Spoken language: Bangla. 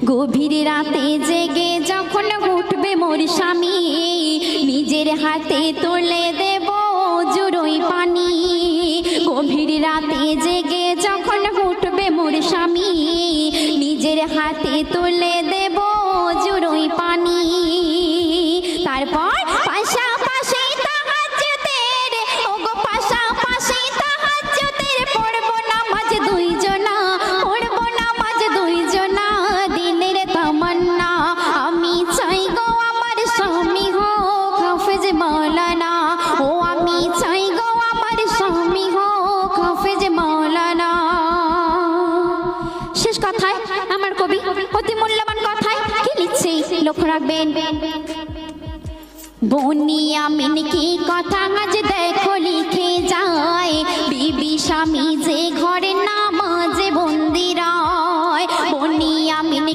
গভীর রাতে জেগে যখন উঠবে মোর স্বামী, নিজের হাতে তুলে দেব জুড়োই পানি। গভীর রাতে জেগে যখন উঠবে মোর স্বামী, নিজের হাতে তুলে দেব জুড়োই পানি। তারপর পাশাপাশি তাহাজ্জুদের, ওগো পাশাপাশি তাহাজ্জুদের পড়ব নামাজ দুইজনা, পড়ব নামাজ দুইজনা। দিলের তামান্না আমি চাই গো আমার স্বামী হোক হাফেজ মাওলানা, ও আমি চাই গো আমার স্বামী হোক হাফেজ মাওলানা। শেষ কথায় আমার কবি অতি মূল্যবান কথায় কি লিখছে লক্ষ্য রাখবেন। বনিয়ামিন কি কথা আজ দেখো লিখে যায়, বিবি স্বামী যে ঘরে নামাজে বন্দিরা। বনিয়ামিন